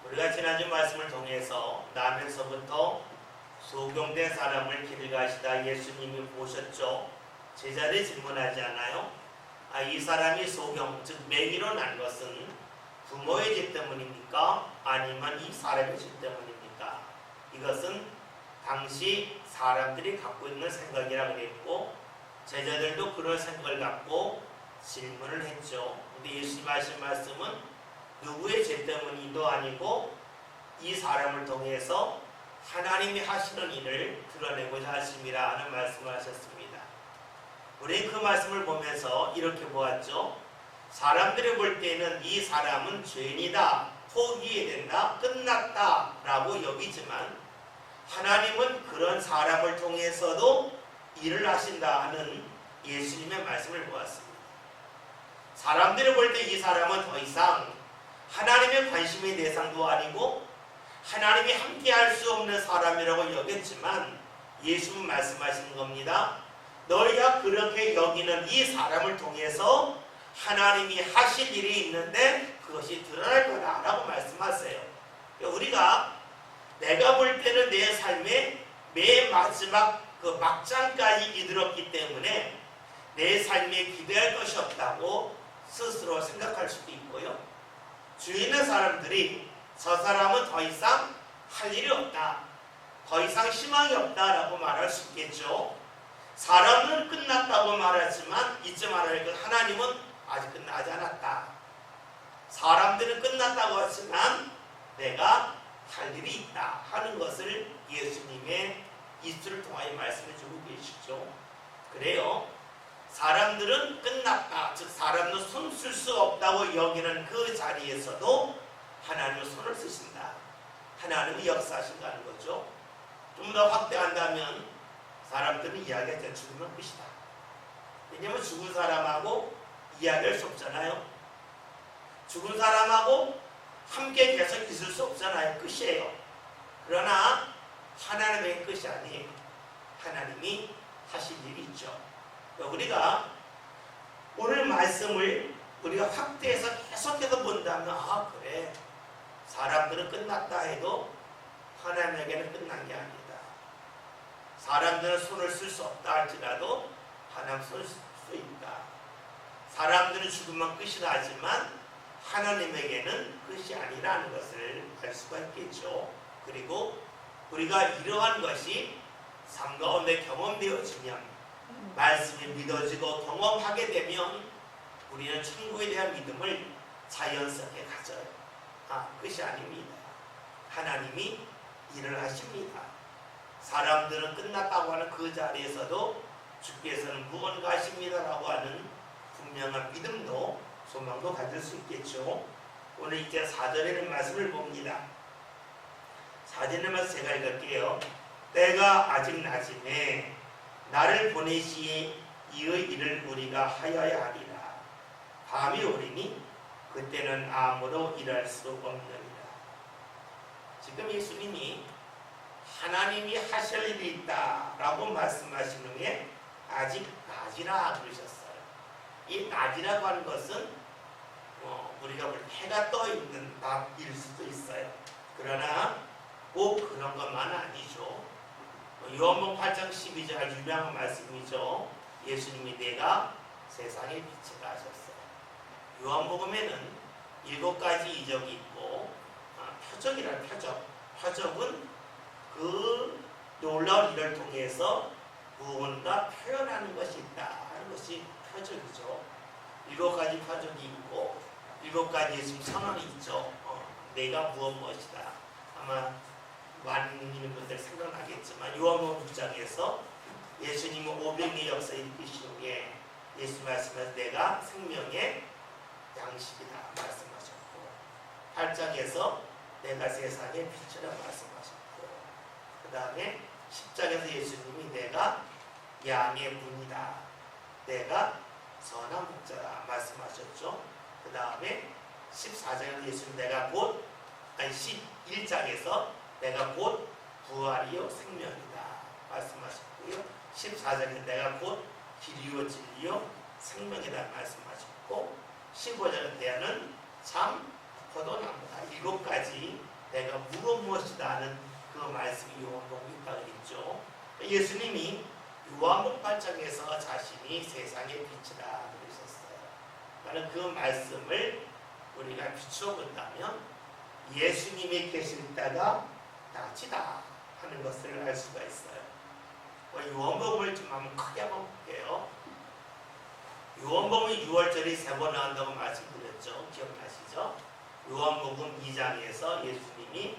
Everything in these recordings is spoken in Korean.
우리가 지난주 말씀을 통해서 남에서부터 소경된 사람을 길 가시다 예수님이 보셨죠. 제자들이 질문하지 않아요? 이 사람이 소경, 즉 매기로 난 것은 부모의 죄 때문입니까? 아니면 이 사람의 죄 때문입니까? 이것은 당시 사람들이 갖고 있는 생각이라고 그랬고 제자들도 그런 생각을 갖고 질문을 했죠. 근데 예수님 하신 말씀은 누구의 죄 때문이도 아니고 이 사람을 통해서 하나님이 하시는 일을 드러내고자 하심이라 하는 말씀을 하셨습니다. 우리는 그 말씀을 보면서 이렇게 보았죠. 사람들이 볼 때는 이 사람은 죄인이다, 포기해야 된다, 끝났다 라고 여기지만 하나님은 그런 사람을 통해서도 일을 하신다 하는 예수님의 말씀을 보았습니다. 사람들이 볼 때 이 사람은 더 이상 하나님의 관심의 대상도 아니고 하나님이 함께 할 수 없는 사람이라고 여겼지만 예수님 말씀하시는 겁니다. 너희가 그렇게 여기는 이 사람을 통해서 하나님이 하실 일이 있는데 그것이 드러날 거다 라고 말씀하세요. 우리가 내가 볼 때는 내 삶의 맨 마지막 그 막장까지 이르렀기 때문에 내 삶에 기대할 것이 없다고 스스로 생각할 수도 있고요. 주위 있는 사람들이 저 사람은 더 이상 할 일이 없다, 더 이상 희망이 없다라고 말할 수 있겠죠. 사람은 끝났다고 말하지만 잊지 말아야 할 것, 하나님은 아직 끝나지 않았다. 사람들은 끝났다고 하지만 내가 할 일이 있다 하는 것을 예수님의 입술을 통하여 말씀해 주고 계시죠. 그래요. 사람들은 끝났다, 즉 사람은 손 쓸 수 없다고 여기는 그 자리에서도 하나님은 손을 쓰신다. 하나님이 역사하신다는 거죠. 좀 더 확대한다면 사람들은 이야기하자 죽으면 끝이다. 왜냐하면 죽은 사람하고 이야기할 수 없잖아요. 죽은 사람하고 함께 계속 있을 수 없잖아요. 끝이에요. 그러나 하나님의 끝이 아니에요. 하나님이 하실 일이 있죠. 우리가 오늘 말씀을 우리가 확대해서 계속해서 본다면 그래, 사람들은 끝났다 해도 하나님에게는 끝난 게 아니다. 사람들은 손을 쓸 수 없다 할지라도 하나님 손을 쓸 수 있다. 사람들은 죽으면 끝이 나지만 하나님에게는 끝이 아니라는 것을 알 수가 있겠죠. 그리고 우리가 이러한 것이 삶 가운데 경험되어지면, 말씀이 믿어지고 경험하게 되면 우리는 천국에 대한 믿음을 자연스럽게 가져요. 끝이 아닙니다. 하나님이 일을 하십니다. 사람들은 끝났다고 하는 그 자리에서도 주께서는 무언가 하십니다라고 하는 분명한 믿음도 소망도 가질 수 있겠죠. 오늘 이제 4절에는 말씀을 봅니다. 4절의 말씀 제가 읽을게요. 때가 아직 낮음에 나를 보내시에 이의 일을 우리가 하여야 하리라. 밤이 오리니 그때는 아무도 일할 수 없느니라. 지금 예수님이 하나님이 하실 일이 있다라고 말씀하신 후에 아직 낮이라 그러셨어요. 이 낮이라고 하는 것은 우리가 볼 해가 떠 있는 밤일 수도 있어요. 그러나 꼭 그런 것만 아니죠. 요한복음 8장 12절 유명한 말씀이죠. 예수님이 내가 세상의 빛이라 하셨어요. 요한복음에는 7가지 이적이 있고 표적이란 표적. 표적은 그 놀라운 일을 통해서 무언가 표현하는 것이 있다 하는 것이 표적이죠. 7가지 표적이 있고 7가지 예수님 선언이 있죠. 내가 무엇이다. 아마 많은 분들 생각나겠지만 요한복음 6장에서 예수님은 500년 역사에 일으키신 후에 예수 말씀하셔서 내가 생명의 양식이다 말씀하셨고, 8장에서 내가 세상의 빛이라 말씀하셨고, 그 다음에 10장에서 예수님이 내가 양의 문이다, 내가 선한 목자다 말씀하셨죠. 그 다음에 14장에서 예수님 내가 11장에서 내가 곧 부활이요 생명이다 말씀하셨고요. 14장에 내가 곧 길이요 진리요 생명이다 말씀하셨고, 15장에 대하는 참 포도나무다. 7가지 내가 무엇이다 하는 그 말씀이 요한복음에 있다고 했죠. 예수님이 요한복음 8장에서 자신이 세상의 빛이라 그러셨어요. 그러니까 그 말씀을 우리가 비춰본다면 예수님이 계실 때가 낮이다 하는 것을 알 수가 있어요. 요한복음을 좀 한번 크게 한번 볼게요. 요한복음은 6월절이 3번 나온다고 말씀드렸죠. 기억나시죠? 요한복음 2장에서 예수님이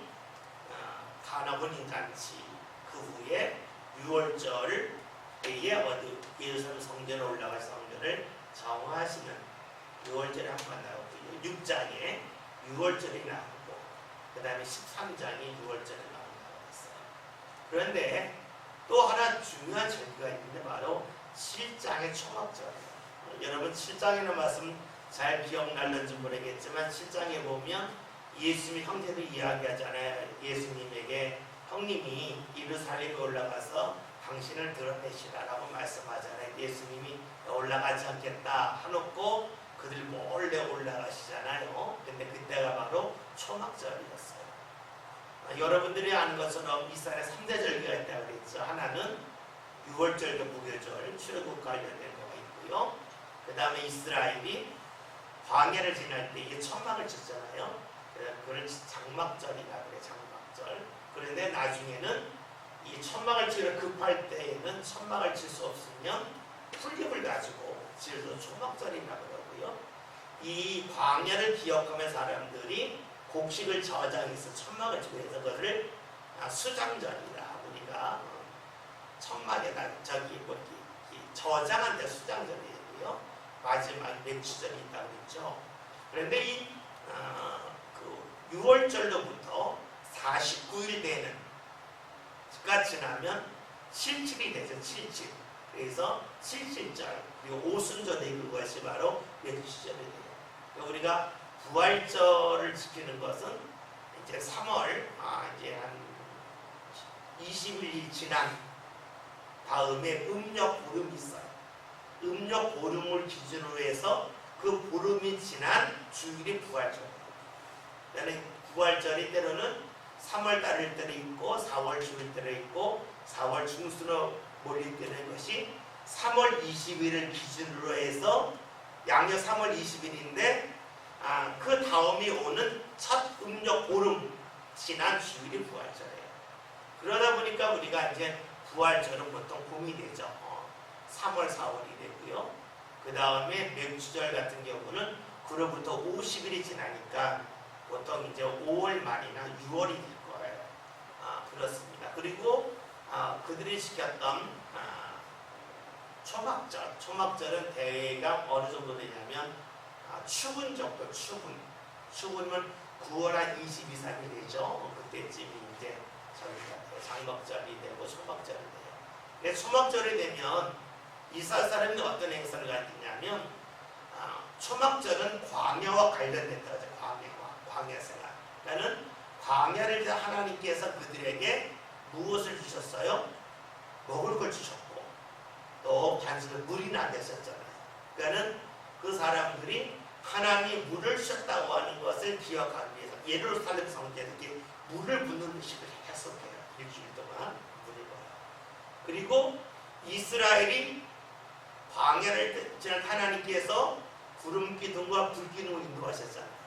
가나군 잔치 그 후에 6월절 때에 어디 예루살렘 성전에 올라가서 성전을 정화하시는 6월절에 한 번 나오고요. 6장에 6월절이 나오고 그 다음에 13장이 6월절에 나온다고 했어요. 그런데 또 하나 중요한 절기가 있는데 바로 7장의 초막절이에요. 여러분 7장에는 말씀 잘 기억날는지 모르겠지만 7장에 보면 예수님의 형제들이 이야기하잖아요. 예수님에게 형님이 예루살렘에 올라가서 당신을 드러내시라라고 말씀하잖아요. 예수님이 올라가지 않겠다 하놓고 그들 몰래 올라가시잖아요. 근데 그때가 바로 초막절이었어요. 여러분들이 아는 것처럼 이스라엘에 3대 절기가 있다고 그랬죠. 하나는 6월절과 무교절, 출애굽 관련된 거가 있고요. 그 다음에 이스라엘이 광야를 지날 때 이게 천막을 쳤잖아요. 그걸 장막절이라 그래, 장막절. 그런데 나중에는 이 천막을 치러 급할 때에는 천막을 칠 수 없으면 풀잎을 가지고 지어서 초막절이라 그러고요. 이 광야를 기억하면 사람들이 곡식을 저장해서 천막을 치고 해서 그것을 수장절이라 우리가 천막에다 저장한 데 수장절이고요. 마지막 맥주절이 있다고 그랬죠. 그런데 이 6월절로부터 49일 되는 가 지나면 7칠이 되죠. 7칠. 그래서 7칠절 그리고 오순절이 그것이 바로 맥주절이 돼요. 그러니까 우리가 부활절을 지키는 것은 이제 3월 이제 한 20일 지난 다음에 음력 보름이 있어요. 음력 보름을 기준으로 해서 그 보름이 지난 주일이 부활절이에요. 그러니까 부활절이 때로는 3월 달일 때도 있고 4월 중일 때도 있고 4월 중순으로 몰릴 때는 것이 3월 20일을 기준으로 해서 양력 3월 20일인데 그 다음이 오는 첫 음력 보름 지난 주일이 부활절이에요. 그러다 보니까 우리가 이제 부활절은 보통 봄이 되죠. 3월 4월이 되고요. 그 다음에 맥주절 같은 경우는 그로부터 50일이 지나니까 보통 이제 5월 말이나 6월이 될 거예요. 그렇습니다. 그리고 그들이 지켰던 초막절은 대가 어느 정도 되냐면 추분 정도, 추분은 9월 한 22, 3일 되죠. 그때쯤이 이제 장막절이 되고 초막절이 돼요. 근데 초막절이 되면 이스라엘 사람이 어떤 행사를 가지냐면 초막절은 광야와 관련됐다고 하죠. 광야 생활. 그러니까 광야를 하나님께서 그들에게 무엇을 주셨어요? 먹을 걸 주셨고 또 단순히 물이 안 되셨잖아요. 그러니까 그 사람들이 하나님이 물을 주셨다고 하는 것을 기억하기 위해서 예루살렘 성전에 이렇게 물을 붓는 의식을 했었대요. 일주일 동안 물을 부어요. 그리고 이스라엘이 광야를 지난 하나님께서 구름 기둥과 불 기둥을 인도하셨잖아요.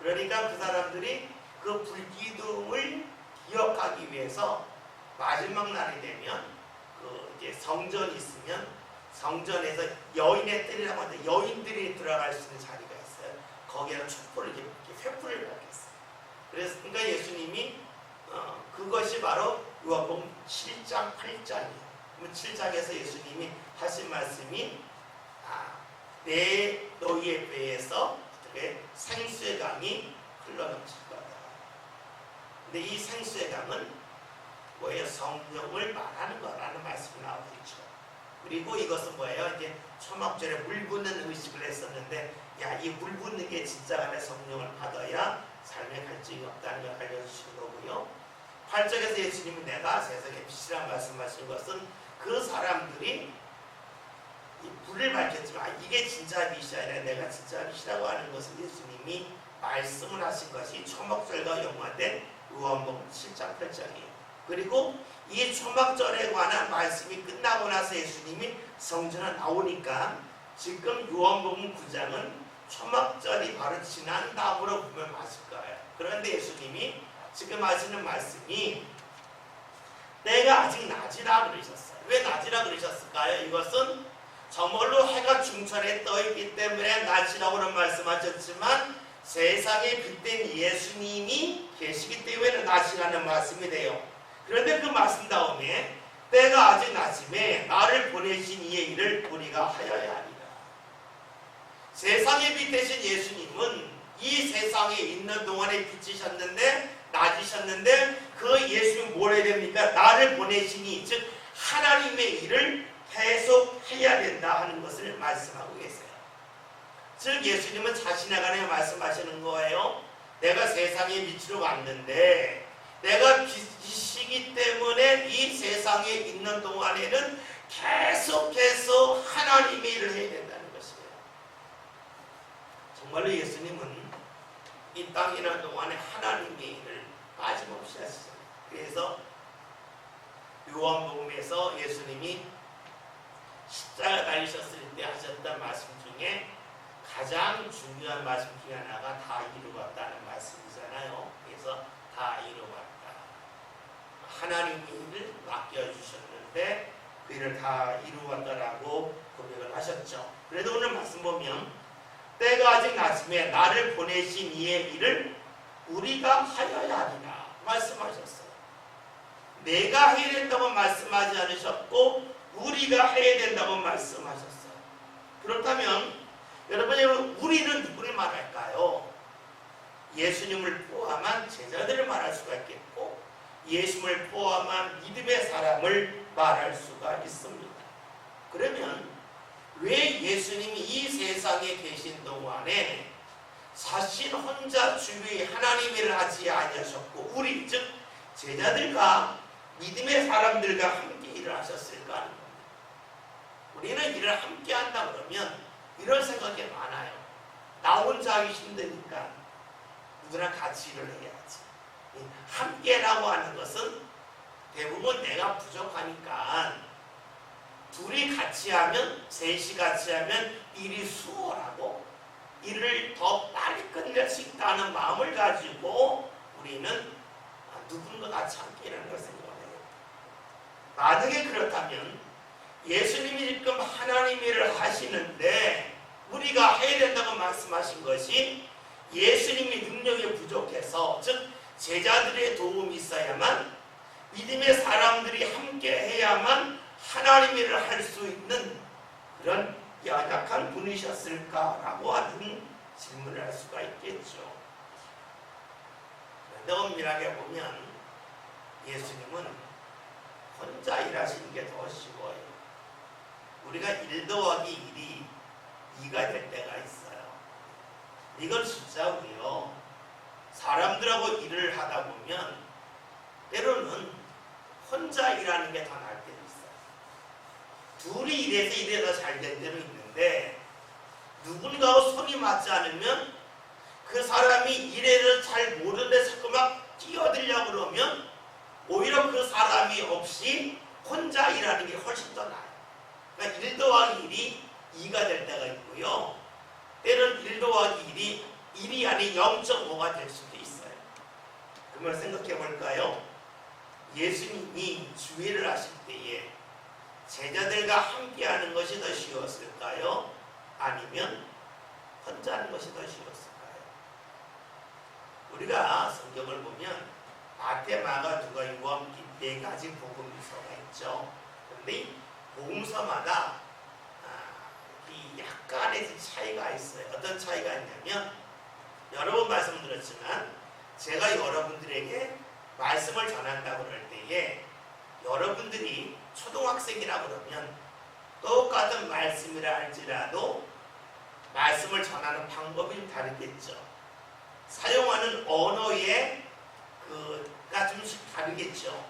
그러니까 그 사람들이 그 불 기둥을 기억하기 위해서 마지막 날이 되면 그 이제 성전이 있으면 성전에서 여인의 뜰이라고 하는데 여인들이 들어갈 수 있는 자리가 있어요. 거기에는 촛불을 이렇게 횃불을 밝혔어요. 그래서 그러니까 예수님이 그것이 바로 요한복음 7장, 8장이에요. 7장에서 예수님이 하신 말씀이 내 너희의 배에서 생수의 강이 흘러넘칠 거다. 근데 이 생수의 강은 뭐예요? 성령을 말하는 거라는 말씀이 나오고 있죠. 그리고 이것은 뭐예요? 이제 초막절에 물 붓는 의식을 했었는데 이 물 붓는 게 진짜 간에 성령을 받아야 삶의 갈증이 없다는 걸 알려주시는 거고요. 8절에서 예수님은 내가 세상의 빛이라 말씀하신 것은 그 사람들이 이 불을 밝혔지만 이게 진짜 빛이 아니라 내가 진짜 빛이라고 하는 것을 예수님이 말씀을 하신 것이 초막절과 연관된 요한복음 7장 8장이에요. 그리고 이 초막절에 관한 말씀이 끝나고 나서 예수님이 성전에 나오니까 지금 요한복음 9장은 초막절이 바로 지난 다음으로 보면 맞을 거예요. 그런데 예수님이 지금 하시는 말씀이 때가 아직 낮이라 그러셨어요. 왜 낮이라 그러셨을까요? 이것은 정말로 해가 중천에 떠있기 때문에 낮이라고 말씀하셨지만 세상에 빛된 예수님이 계시기 때문에 낮이라는 말씀이 돼요. 그런데 그 말씀 다음에 때가 아직 낮음에 나를 보내신 이의 일을 우리가 하여야 하리라. 세상에 빛 되신 예수님은 이 세상에 있는 동안에 빛이셨는데 낮이셨는데 그 예수님 뭘 해야 됩니까? 나를 보내시니 즉 하나님의 일을 계속 해야 된다 하는 것을 말씀하고 계세요. 즉 예수님은 자신에 관해 말씀하시는 거예요. 내가 세상에 빛으로 왔는데 내가 빛이기 때문에 이 세상에 있는 동안에는 계속해서 하나님의 일을 해야 된다는 것이에요. 정말로 예수님은 이 땅에 있는 동안에 하나님의 일을 빠짐없이 하시죠. 그래서 요한복음에서 예수님이 십자가 달리셨을 때 하셨던 말씀 중에 가장 중요한 말씀 중에 하나가 다 이루었다는 말씀이잖아요. 그래서 다 이루었다. 하나님의 일을 맡겨주셨는데 그 일을 다 이루었다라고 고백을 하셨죠. 그래도 오늘 말씀 보면 때가 아직 낮음에 나를 보내신 이의 일을 우리가 하여야 하리라 말씀하셨어요. 내가 해야 된다고 말씀하지 않으셨고 우리가 해야 된다고 말씀하셨어요. 그렇다면 여러분 우리는 누구를 말할까요? 예수님을 포함한 제자들을 말할 수가 있겠고 예수님을 포함한 믿음의 사람을 말할 수가 있습니다. 그러면 왜 예수님이 이 세상에 계신 동안에 자신 혼자 주위에 하나님의 일을 하지 아니하셨고 우리 즉 제자들과 믿음의 사람들과 함께 일을 하셨을까 하는 겁니다. 우리는 일을 함께 한다 그러면 이런 생각이 많아요. 나 혼자 하기 힘드니까 누구랑 같이 일을 해야지. 함께라고 하는 것은 대부분 내가 부족하니까 둘이 같이 하면 셋이 같이 하면 일이 수월하고 일을 더 빨리 끝낼 수 있다는 마음을 가지고 우리는 누군가 같이 함께 일하는 걸 생각해요. 만약에 그렇다면 예수님이 지금 하나님 일을 하시는데 우리가 해야 된다고 말씀하신 것이 예수님이 능력이 부족해서 즉 제자들의 도움이 있어야만 믿음의 사람들이 함께 해야만 하나님 일을 할 수 있는 그런 연약한 분이셨을까라고 하는 질문을 할 수가 있겠죠. 그런데 엄밀하게 보면 예수님은 혼자 일하시는 게 더 쉬워요. 우리가 1 더하기 1이 2가 될 때가 있어요. 이건 숫자고요. 사람들하고 일을 하다 보면 때로는 혼자 일하는 게 더 나을 때도 있어요. 둘이 일해서 잘 된 때도 있는데 누군가와 손이 맞지 않으면 그 사람이 일해서 잘 모르는데 자꾸 막 뛰어들려고 그러면 오히려 그 사람이 없이 혼자 일하는 게 훨씬 더 나아요. 그러니까 1 더하기 1이 2가 될 때가 있고요. 때로는 1 더하기 1이 아닌 0.5가 될 수도 있어요. 그걸 생각해 볼까요? 예수님이 주일을 하실 때에 제자들과 함께 하는 것이 더 쉬웠을까요? 아니면 혼자 하는 것이 더 쉬웠을까요? 우리가 성경을 보면 마태, 마가, 누가, 요한, 네 가지 복음서가 있죠. 그런데 복음서마다 약간의 차이가 있어요. 어떤 차이가 있냐면 여러 번 말씀드렸지만 제가 여러분들에게 말씀을 전한다고 그럴 때에 여러분들이 초등학생이라 그러면 똑같은 말씀이라 할지라도 말씀을 전하는 방법이 좀 다르겠죠. 사용하는 언어의 그가 좀씩 다르겠죠.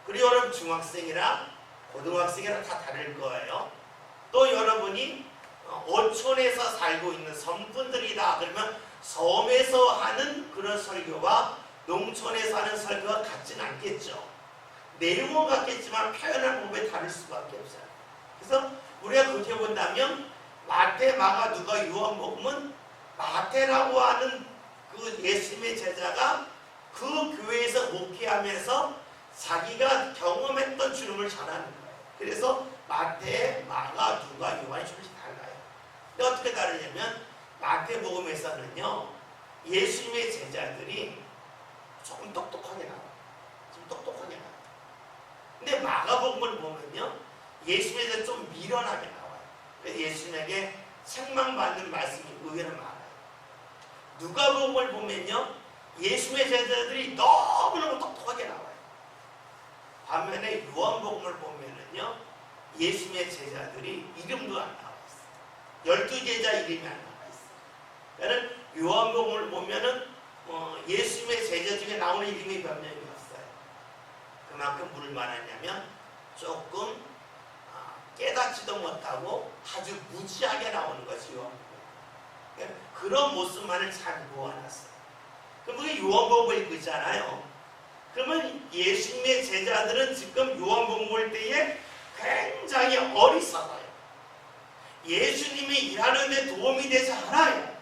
그리고 여러분 중학생이라 고등학생이라 다 다를 거예요. 또 여러분이 어촌에서 살고 있는 성분들이다 그러면 섬에서 하는 그런 설교와 농촌에서 하는 설교와 같지는 않겠죠. 내용은 같겠지만 표현하는 법이 다를 수밖에 없어요. 그래서 우리가 그렇게 본다면 마태, 마가, 누가, 요한복음은 마태라고 하는 그 예수님의 제자가 그 교회에서 목회하면서 자기가 경험했던 주님을 전하는 거예요. 그래서 마태, 마가, 누가, 요한이 조금씩 달라요. 근데 어떻게 다르냐면 마태복음에서는요 예수님의 제자들이 조금 똑똑하게 나와요. 좀 똑똑하게 나와요. 근데 마가복음을 보면요 예수님에 대해 좀 미련하게 나와요. 그래서 예수님에게 책망받는 말씀이 의외로 많아요. 누가복음을 보면요 예수님의 제자들이 너무너무 똑똑하게 나와요. 반면에 요한복음을 보면은요 예수님의 제자들이 이름도 안 나와 있어요. 12제자 이름이 안 나와 있어요. 그러니까 요한복음을 보면은 예수님의 제자 중에 나오는 이름이 몇 명이 없어요. 그만큼 뭘 말하냐면 조금 깨닫지도 못하고 아주 무지하게 나오는 것이 요한복음. 그러니까 그런 모습만을 잘 모아놨어요. 그럼 우리 요한복음을 읽고 있잖아요. 그러면 예수님의 제자들은 지금 요한복음 볼 때에 굉장히 어리석어요. 예수님이 일하는 데 도움이 되지 않아요.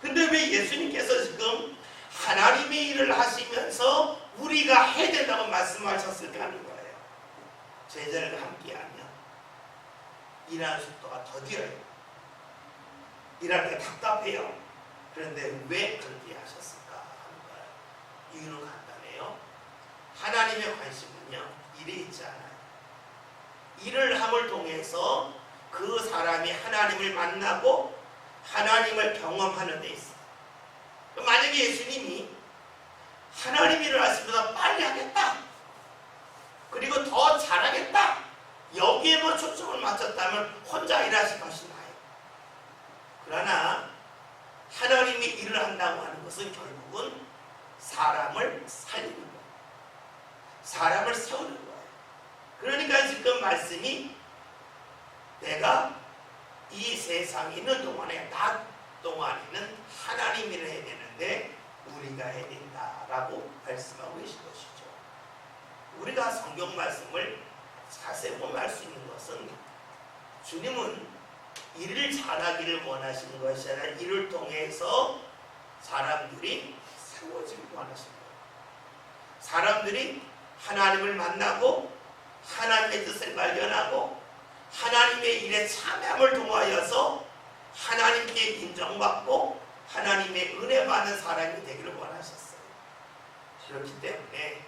근데 왜 예수님께서 지금 하나님의 일을 하시면서 우리가 해야 된다고 말씀하셨을까 하는 거예요. 제자들과 함께하면 일하는 속도가 더뎌요. 일할 때 답답해요. 그런데 왜 그렇게 하셨을까 하는 거예요. 이유는 간단해요. 하나님의 관심은요 일에 있지 않아요. 일을 함을 통해서 그 사람이 하나님을 만나고 하나님을 경험하는 데 있어요. 만약에 예수님이 하나님 일을 하시면서 빨리 하겠다 그리고 더 잘하겠다 여기에만 초점을 맞췄다면 혼자 일하실 것이 나아요. 그러나 하나님이 일을 한다고 하는 것은 결국은 사람을 살리는 거예요. 사람을 세우는 거예요. 그러니까 지금 말씀이 내가 이 세상에 있는 동안에 낮 동안에는 하나님 일을 해야 되는데 우리가 해야 된다라고 말씀하고 계신 것이죠. 우리가 성경 말씀을 자세히 보면 알 수 있는 것은 주님은 일을 잘하기를 원하시는 것이 아니라 이를 통해서 사람들이 세워지길 원하시는 거예요. 사람들이 하나님을 만나고 하나님의 뜻을 발견하고 하나님의 일에 참여함을 통하여서 하나님께 인정받고 하나님의 은혜 받는 사람이 되기를 원하셨어요. 그렇기 때문에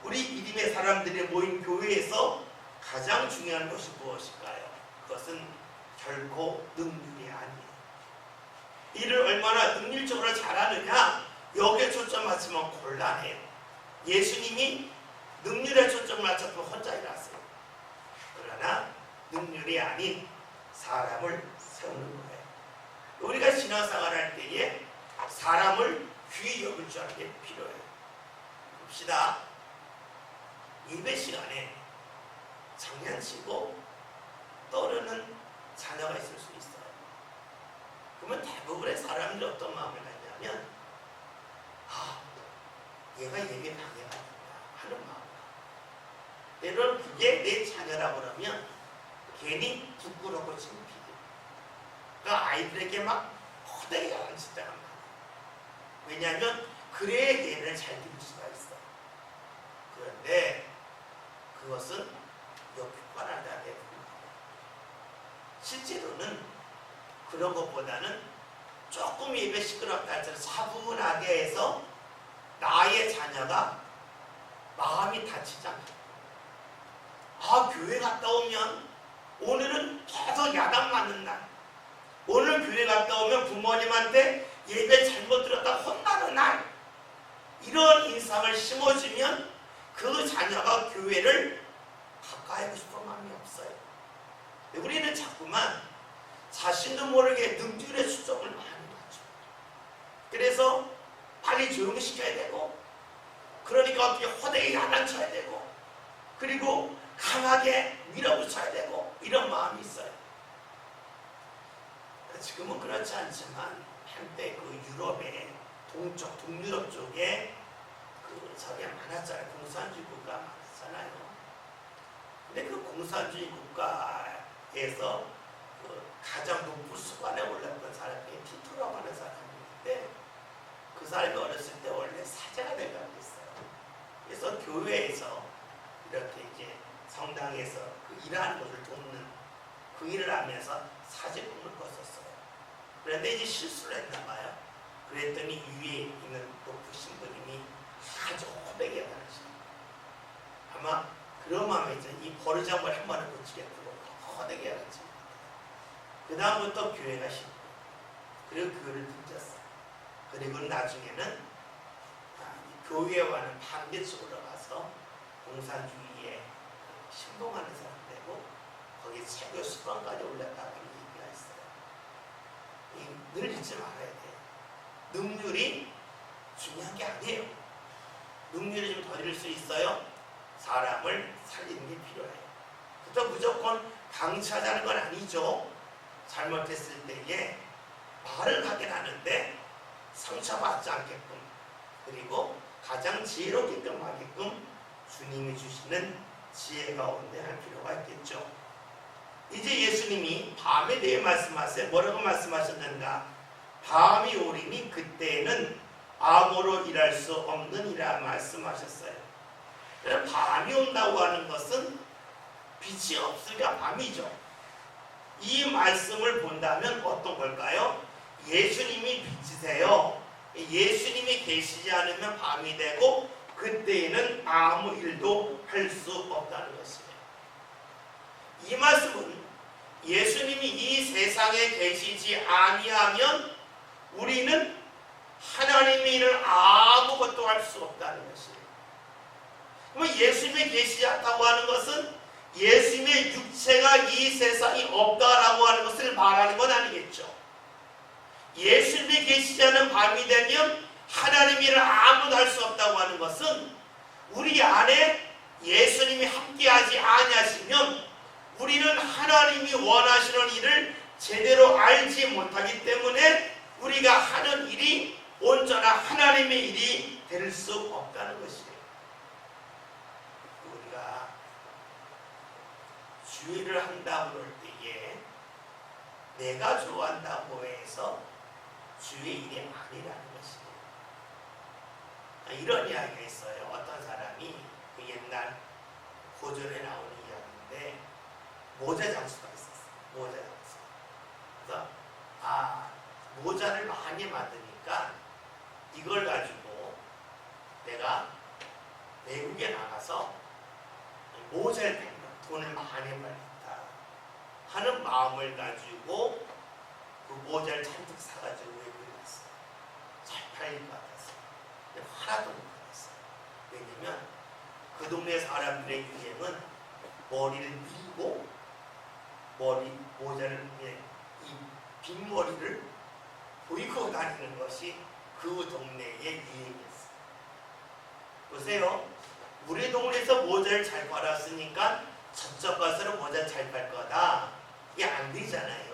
우리 믿음의 사람들이 모인 교회에서 가장 중요한 것이 무엇일까요? 그것은 결코 능률이 아니에요. 일을 얼마나 능률적으로 잘하느냐 여기에 초점 맞추면 곤란해요. 예수님이 능률에 초점 맞춰서 혼자 일하세요. 그러나 능률이 아닌 사람을 세우는 거예요. 우리가 신앙생활 할 때에 사람을 귀히 여길 줄 아는 게 필요해요. 봅시다. 예배 시간에 장난치고 떠르는 자녀가 있을 수 있어요. 그러면 대부분의 사람들이 어떤 마음을 갖냐면 얘가 예배 방해가 하는 마음. 때로는 그게 내 자녀라고 그러면 괜히 부끄럽고 창피해. 그러니까 아이들에게 막 허대게 하는 짓다가 많아요. 왜냐하면 그래야 예배를 잘 드릴 수가 있어. 그런데 그것은 역효과를 내고 실제로는 그런 것보다는 조금 예배 시끄럽다 할지라도 차분하게 해서 나의 자녀가 마음이 다치지 않게 교회 갔다 오면 오늘은 계속 야단 맞는 날, 오늘 교회 갔다 오면 부모님한테 예배 잘못 들었다 혼나는 날, 이런 인상을 심어주면 그 자녀가 교회를 가까이 하고 싶은 마음이 없어요. 우리는 자꾸만 자신도 모르게 능률의 초점을 많이 맞춰. 그래서 빨리 조용히 시켜야 되고, 그러니까 어떻게 허대에 야단쳐야 되고, 그리고 강하게 밀어붙여야 되고, 이런 마음이 있어요. 지금은 그렇지 않지만 한때 그 유럽의 동쪽, 동유럽 쪽에 저게 많았잖아요. 공산주의 국가 많았잖아요. 근데 그 공산주의 국가에서 그 가장 높은 수관에 올랐던 사람이 티토라고 하는 사람인데, 그 사람이 어렸을 때 원래 사제가 되려고 했어요. 그래서 교회에서 이렇게 이제 성당에서 그 일하는 것을 돕는 그 일을 하면서 사제금을 꿨었어요. 그런데 이제 실수를 했나 봐요. 그랬더니 위에 있는 높으신 분이 아주 호되게 말하시죠. 아마 그런 마음에 이제 이 버르장을 한 번은 고치겠다고 호되게 하지. 그 다음부터 교회가 싫고, 그리고 교회를 등졌어요. 그리고 나중에는 교회와는 반대쪽으로 가서 공산주의에 신봉하는 사람 되고, 거기에 최고 수반까지 올렸다고 얘기가 있어요. 늘 잊지 말아야 돼요. 능률이 중요한 게 아니에요. 능률이 좀 더 잃을 수 있어요. 사람을 살리는 게 필요해요. 그렇다고 무조건 강취하자는 건 아니죠. 잘못했을 때에 말을 하긴 하는데 상처받지 않게끔, 그리고 가장 지혜롭게끔 하게끔 주님이 주시는 지혜 가운데 할 필요가 있겠죠. 이제 예수님이 밤에 대해 말씀하세요. 뭐라고 말씀하셨는가? 밤이 오리니 그때는 아무로 일할 수 없느니라 말씀하셨어요. 밤이 온다고 하는 것은 빛이 없으니까 밤이죠. 이 말씀을 본다면 어떤 걸까요? 예수님이 빛이세요. 예수님이 계시지 않으면 밤이 되고 그때에는 아무 일도 할 수 없다는 것이에요. 이 말씀은 예수님이 이 세상에 계시지 아니하면 우리는 하나님의 일을 아무것도 할 수 없다는 것이에요. 그럼 예수님이 계시지 않다고 하는 것은 예수님의 육체가 이 세상이 없다라고 하는 것을 말하는 건 아니겠죠. 예수님이 계시지 않은 밤이 되면 하나님의 일을 아무도 할 수 없다고 하는 것은 우리 안에 예수님이 함께하지 아니하시면 우리는 하나님이 원하시는 일을 제대로 알지 못하기 때문에 우리가 하는 일이 온전한 하나님의 일이 될 수 없다는 것이에요. 우리가 주의를 한다고 할 때에 내가 좋아한다고 해서 주의 일이 아니라는 것이에요. 이런 이야기가 있어요. 어떤 사람이 그 옛날 고전에 나오는 이야기인데 모자 장수가 있었어요. 모자 장수. 그래서 모자를 많이 만드니까 이걸 가지고 내가 외국에 나가서 모자를 팔면 돈을 많이 벌겠다 하는 마음을 가지고 그 모자를 잔뜩 사가지고 외국에 갔어요. 잘 팔릴 것 같았어요. 근데 하나도 못 팔았어요. 왜냐면 그 동네 사람들의 유행은 머리를 밀고 모자를 이 빈머리를 보이고 다니는 것이 그 동네의 유행이었어요. 보세요. 우리 동네에서 모자를 잘 팔았으니까 저쪽 가서는 모자 잘 팔 거다. 이게 안 되잖아요.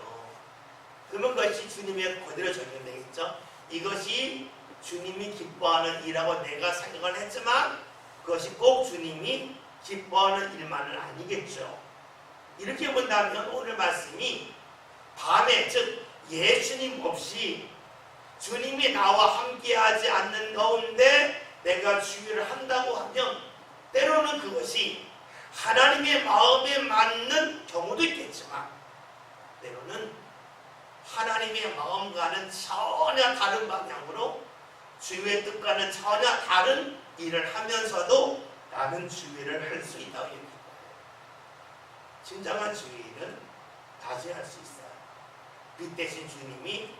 그러면 그것이 주님의 그대로 적용되겠죠. 이것이 주님이 기뻐하는 일이라고 내가 생각을 했지만 그것이 꼭 주님이 기뻐하는 일만은 아니겠죠. 이렇게 본다면 오늘 말씀이 밤에, 즉 예수님 없이 주님이 나와 함께하지 않는 가운데 내가 주의를 한다고 하면 때로는 그것이 하나님의 마음에 맞는 경우도 있겠지만 때로는 하나님의 마음과는 전혀 다른 방향으로 주의 뜻과는 전혀 다른 일을 하면서도 나는 주의를 할 수 있다고 얘기합니다. 진정한 주의는 다시 할 수 있어요. 빛 대신 주님이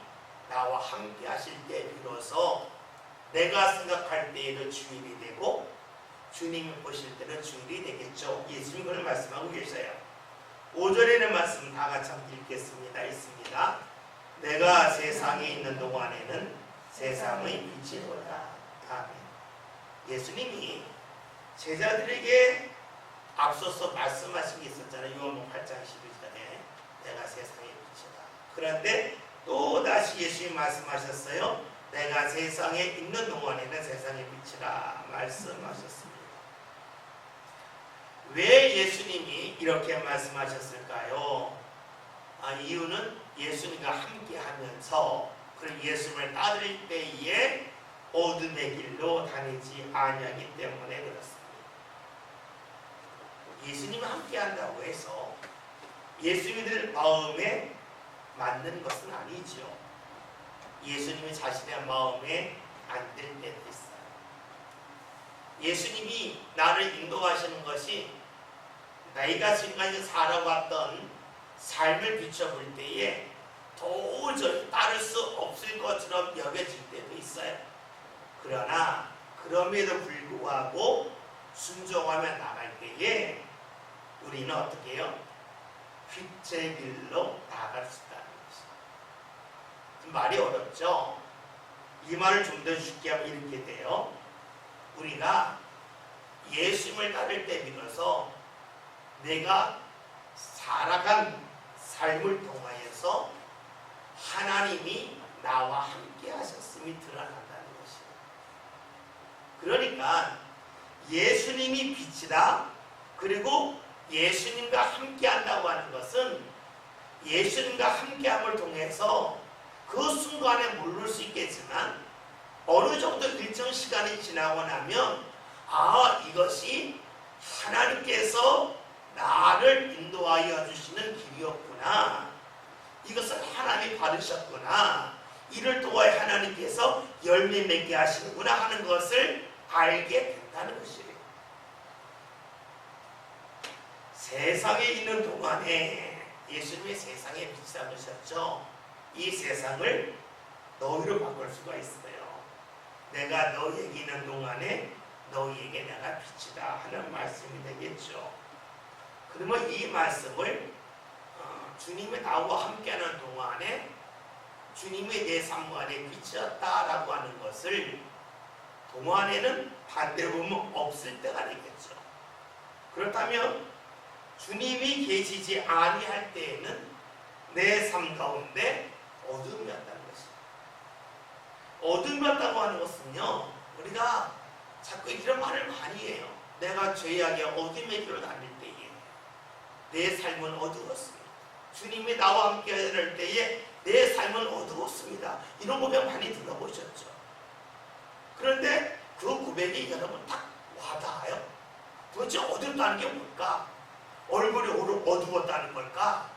나와 함께 하실 때 비로소 내가 생각할 때에도 주일이 되고 주님이 보실 때는 주일이 되겠죠. 예수님이 그걸 말씀하고 계셔요. 5절에는 말씀 다 같이 함께 읽겠습니다. 있습니다. 내가 세상에 있는 동안에는 세상의 빛이 되라. 아멘. 예수님이 제자들에게 앞서서 말씀하신 게 있었잖아요. 요한복음 8장 12절에 내가 세상의 빛이다. 그런데 또 다시 예수님이 말씀하셨어요. 내가 세상에 있는 동안에는 세상의 빛이 것이라 말씀하셨습니다. 왜 예수님이 이렇게 말씀하셨을까요? 이유는 예수님과 함께하면서 그 예수님을 따를 때에 어둠의 길로 다니지 아니하기 때문에 그렇습니다. 예수님과 함께한다고 해서 예수님들 마음에 맞는 것은 아니죠. 예수님이 자신의 마음에 안 들 때도 있어요. 예수님이 나를 인도하시는 것이 내가 지금까지 살아왔던 삶을 비춰볼 때에 도저히 따를 수 없을 것처럼 여겨질 때도 있어요. 그러나 그럼에도 불구하고 순종하며 나갈 때에 우리는 어떻게 해요? 빛의 길로 나아갈 수 있다는 것이죠. 말이 어렵죠? 이 말을 좀 더 쉽게 하면 이렇게 돼요. 우리가 예수님을 따를 때 비로소 내가 살아간 삶을 통하여서 하나님이 나와 함께 하셨음이 드러난다는 것이에요. 그러니까 예수님이 빛이다. 그리고 예수님과 함께 한다고 하는 것은 예수님과 함께함을 통해서 그 순간에 모를 수 있겠지만 어느 정도 일정 시간이 지나고 나면 이것이 하나님께서 나를 인도하여 주시는 길이었구나. 이것을 하나님이 받으셨구나. 이를 통하여 하나님께서 열매 맺게 하시는구나 하는 것을 알게 된다는 것이에요. 세상에 있는 동안에 예수님이 세상에 빛이라고 하셨죠. 이 세상을 너희로 바꿀 수가 있어요. 내가 너희에게 있는 동안에 너희에게 내가 빛이다 하는 말씀이 되겠죠. 그러면 이 말씀을 주님이 나와 함께하는 동안에 주님이 내 삶 안에 빛이었다라고 하는 것을 동안에는 반대로 보면 없을 때가 되겠죠. 그렇다면 주님이 계시지 아니할 때에는 내 삶 가운데 어둠이었다는 것입니다. 어둠이었다고 하는 것은요, 우리가 자꾸 이런 말을 많이 해요. 내가 죄악의 어둠의 길을 다닐 때에 내 삶은 어두웠습니다. 주님이 나와 함께 할 때에 내 삶은 어두웠습니다. 이런 고백 많이 들어보셨죠? 그런데 그 고백이 여러분 딱 와닿아요. 도대체 어둡다는 게 뭘까? 얼굴이 어두웠다는 걸까?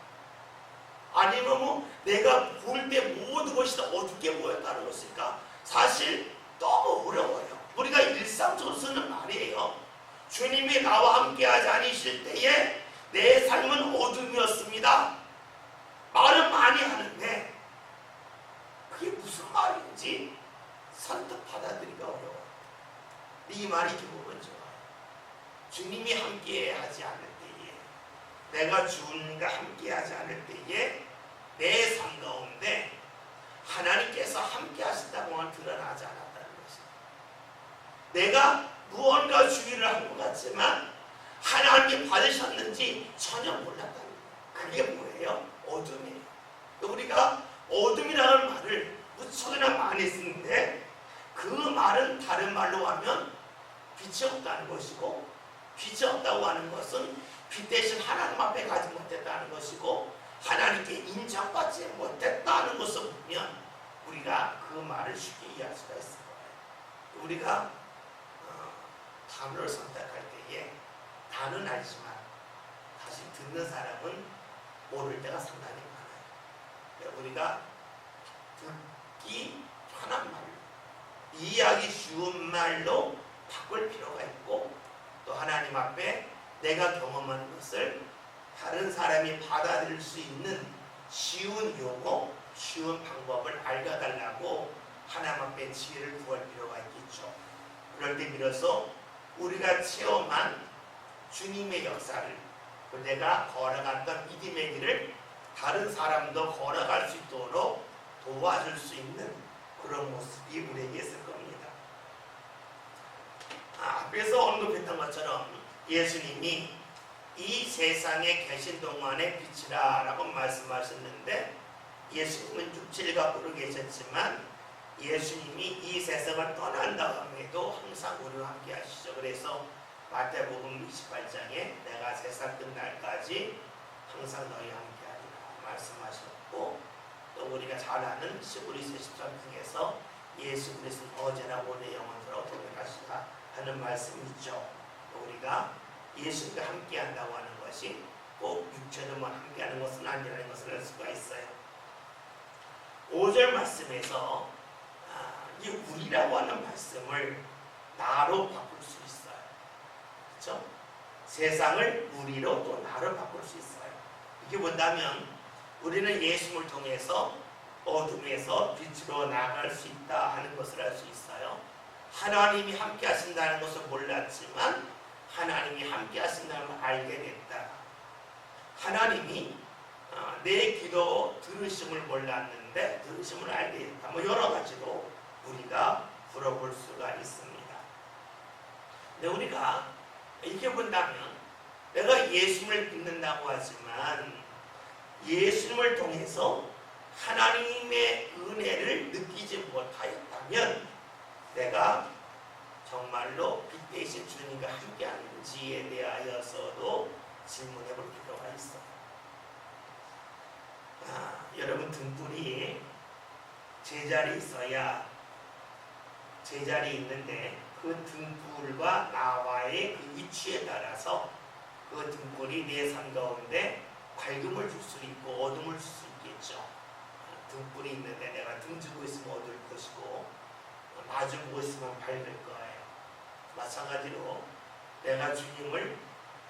아니면 내가 볼 때 모든 것이 다 어둡게 보였다는 것일까? 사실 너무 어려워요. 우리가 일상적으로 쓰는 말이에요. 주님이 나와 함께하지 않으실 때에 내 삶은 어둠이었습니다. 말은 많이 하는데 그게 무슨 말인지 선뜻 받아들이기가 어려워요. 이 말이 기분은 좋아요. 주님이 함께하지 않을 때에, 내가 주님과 함께하지 않을 때에 내 삶 가운데 하나님께서 함께 하신다고만 드러나지 않았다는 것입니다. 내가 무언가 주의를 한 것 같지만 하나님이 받으셨는지 전혀 몰랐다는 거예요. 그게 뭐예요? 어둠이에요. 우리가 어둠이라는 말을 무척이나 많이 쓰는데 그 말은 다른 말로 하면 빛이 없다는 것이고, 빛이 없다고 하는 것은 빛 대신 하나님 앞에 가지 못했다는 것이고, 하나님께 인정받지 못했다는 것을 보면 우리가 그 말을 쉽게 이해할 수가 있을 거예요. 우리가 단어를 선택할 때에 단어는 알지만 사실 듣는 사람은 모를 때가 상당히 많아요. 우리가 듣기 편한 말로, 이해하기 쉬운 말로 바꿀 필요가 있고, 또 하나님 앞에 내가 경험한 것을 다른 사람이 받아들일 수 있는 쉬운 용어, 쉬운 방법을 알려달라고 하나님 앞에 지혜를 구할 필요가 있겠죠. 그럴 때 비로소 우리가 체험한 주님의 역사를, 내가 걸어갔던 믿음의 길을 다른 사람도 걸어갈 수 있도록 도와줄 수 있는 그런 모습이 우리에게 있을 겁니다. 앞에서 언급했던 것처럼 예수님이 이 세상에 계신 동안의 빛이라 라고 말씀하셨는데, 예수님은 육체를 갖고 계셨지만 예수님이 이 세상을 떠난 다음에도 항상 우리와 함께 하시죠. 그래서 마태복음 28장에 내가 세상 끝날까지 항상 너희와 함께 하리라 말씀하셨고, 또 우리가 잘 아는 시브리서 13장에서 예수 그리스도는 어제나 오늘 영원토록 동행하시다 하는 말씀이 있죠. 우리가 예수님과 함께 한다고 하는 것이 꼭 육체로만 함께 하는 것은 아니라는 것을 알 수가 있어요. 5절 말씀에서 이 우리라고 하는 말씀을 나로 바꿀 수 있어요. 그렇죠? 세상을 우리로 또 나로 바꿀 수 있어요. 이게 뭔다면 우리는 예수님을 통해서 어둠에서 빛으로 나아갈 수 있다 하는 것을 알 수 있어요. 하나님이 함께 하신다는 것을 몰랐지만 하나님이 함께 하신다는 걸 알게 됐다. 하나님이 내 기도 들으심을 몰랐는데 들으심을 알게 됐다. 뭐 여러 가지로 우리가 물어볼 수가 있습니다. 근데 우리가 이렇게 본다면 내가 예수님을 믿는다고 하지만 예수님을 통해서 하나님의 은혜를 느끼지 못하였다면 내가 정말로 빛 대신 주님과 함께하는지에 대하여서도 질문해 볼 필요가 있어요. 여러분 등불이 제자리에 있어야 제자리에 있는데 그 등불과 나와의 그 위치에 따라서 그 등불이 내 삶 가운데 밝음을 줄 수 있고 어둠을 줄 수 있겠죠. 등불이 있는데 내가 등 주고 있으면 어두울 것이고 마주 보고 있으면 밝을 거예요. 마찬가지로 내가 주님을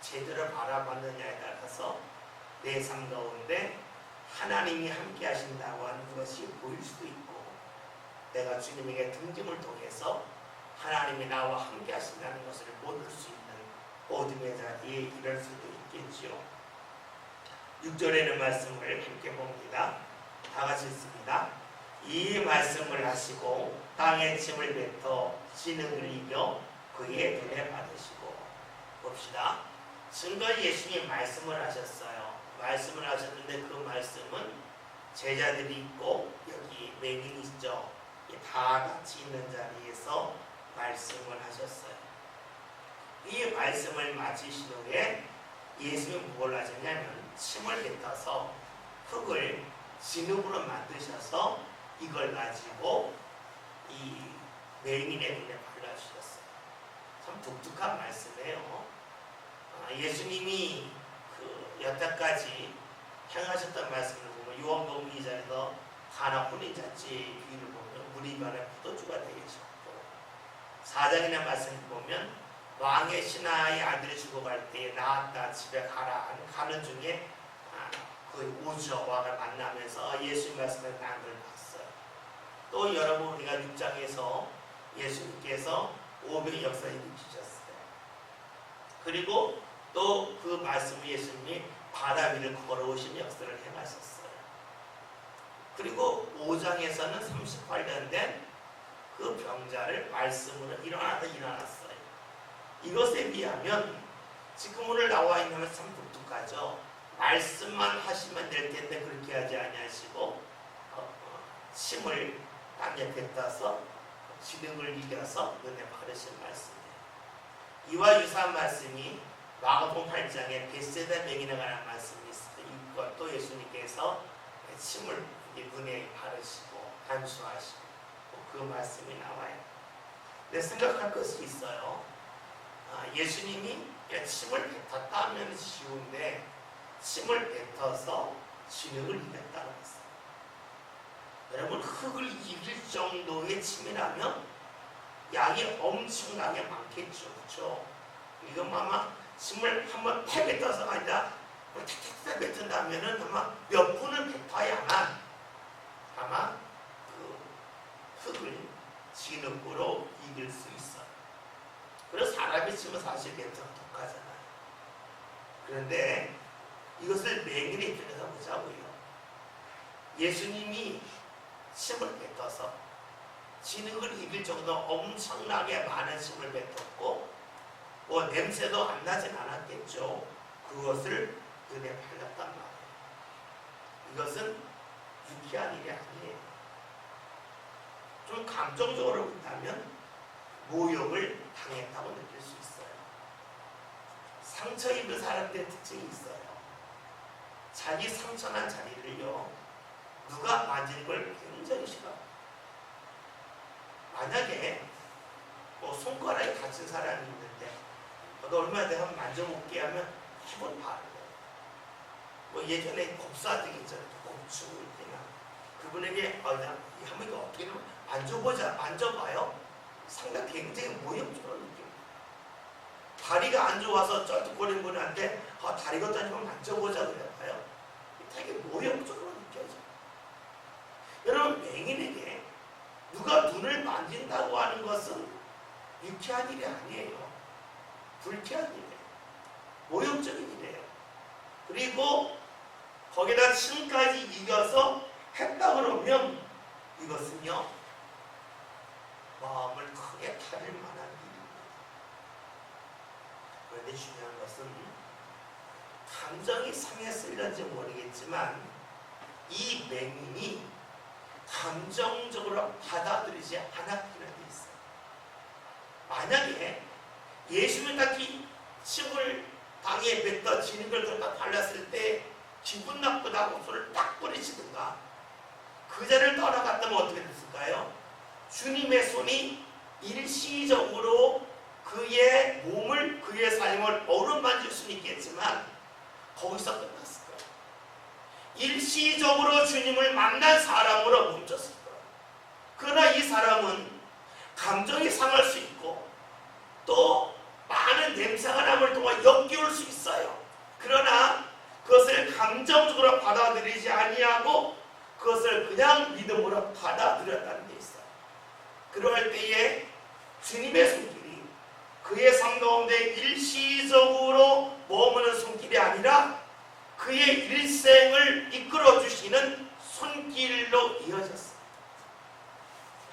제대로 바라봤느냐에 따라서 내 삶 가운데 하나님이 함께 하신다고 하는 것이 보일 수도 있고, 내가 주님에게 등짐을 통해서 하나님이 나와 함께 하신다는 것을 모를 수 있는 어둠의 자리에 이럴 수도 있겠지요. 6절에는 말씀을 함께 봅니다. 다 같이 읽습니다. 이 말씀을 하시고 땅에 침을 뱉어 지능을 이겨 그의 은혜 받으시고. 봅시다. 증거 예수님이 말씀을 하셨어요. 말씀을 하셨는데 그 말씀은 제자들이 있고 여기 맹인이 있죠. 다 같이 있는 자리에서 말씀을 하셨어요. 이 말씀을 마치신 후에 예수님이 뭘 하셨냐면 침을 뱉어서 흙을 진흙으로 만드셔서 이걸 가지고 이 맹인의 눈에 발라주셨어요. 참 독특한 말씀이에요. 예수님이 그 여태까지 행하셨던 말씀을 보면 요한복음 2장에서 가나 혼인잔치 비유를 보면 물이 변해 포도주가 되게 졌고, 4장이나 말씀을 보면 왕의 신하의 아들이 죽어갈 때에 나았다 집에 가라 가는 중에 그 오저와가 만나면서 예수님 말씀을 나는 걸 봤어요. 또 여러분 우리가 6장에서 예수님께서 500의 역사를 일으키셨어요. 그리고 또 그 말씀을 예수님이 바다 위를 걸어오신 역사를 행하셨어요. 그리고 5장에서는 38년 된 그 병자를 말씀으로 일어났어요. 이것에 비하면 지금 오늘 나와 있는 것은 참 독특하죠. 말씀만 하시면 될 텐데 그렇게 하지 아니하시고 침을 땅에 뱉어서 지능을 이겨서 은혜 받으신 말씀이에요. 이와 유사한 말씀이 마가복음 8장에 벳세다 맹인에 관한 말씀이 있어요. 이것도 예수님께서 침을 은혜 바르시고 간수하시고 그 말씀이 나와요. 근데 생각할 것이 있어요. 예수님이 침을 뱉었다 하면 쉬운데 침을 뱉어서 진흙을 이겼다는 것이에요. 여러분 흙을 이길 정도의 침이라면 양이 엄청나게 많겠죠. 그렇죠? 이건 아마 침을 한번 팩 뱉어서가 아니라 탁탁탁 뱉은다면 아마 몇 분을 뱉어야만 아마 그 흙을 진흙으로 이길 수 있어요. 그래서 사람이 침은 사실 뱉어가 독하잖아요. 그런데 이것을 맹인의 입장에서 보자고요. 예수님이 침을 뱉어서 진흙을 이길 정도 엄청나게 많은 침을 뱉었고 뭐 냄새도 안 나진 않았겠죠. 그것을 은혜 발랐단 말이에요. 이것은 유쾌한 일이 아니에요. 그럼 감정적으로 본다면 모욕을 당했다고 느낄 수 있어요. 상처 입은 사람들의 특징이 있어요. 자기 상처난 자리를요, 누가 만지는 걸 굉장히 싫어합니다. 만약에 뭐 손가락이 다친 사람이 있는데 너 얼마나 내가 한번 만져볼게 하면 기분 바르고, 뭐 예전에 법사들 있잖아요. 곱추 때나 그분에게 한번 이거 어떻게 만져보자, 만져봐요. 상당히 굉장히 모욕적으로 느낍니다. 다리가 안 좋아서 쩔뚝거리는 분한테 다리가 다니면 만져보자 그래봐요. 되게 모욕적으로 느껴져요. 여러분, 맹인에게 누가 눈을 만진다고 하는 것은 유쾌한 일이 아니에요. 불쾌한 일이에요. 모욕적인 일이에요. 그리고 거기다 침까지 이겨서 했다 그러면 이것은요, 마음을 크게 타릴 만한 일입니다. 그런데 중요한 것은 감정이 상했을는지 모르겠지만 이 맹인이 감정적으로 받아들이지 않았기는 돼 있어요. 만약에 예수님 같이 침을 방에 뱉어 지는 걸 갖다 발랐을 때 기분 나쁘다고 손을 딱 뿌리치든가 그 자리를 떠나갔다면 어떻게 됐을까요? 주님의 손이 일시적으로 그의 몸을, 그의 삶을 어루만질 수는 있겠지만 거기서 끝났을 거예요. 일시적으로 주님을 만난 사람으로 멈췄을 거예요. 그러나 이 사람은 감정이 상할 수 있고 또 많은 냄새가 남을 동안 역겨울 수 있어요. 그러나 그것을 감정적으로 받아들이지 아니하고 그것을 그냥 믿음으로 받아들였다는 게 있어요. 그럴 때에 주님의 손길이 그의 삶 가운데 일시적으로 머무는 손길이 아니라 그의 일생을 이끌어 주시는 손길로 이어졌어요.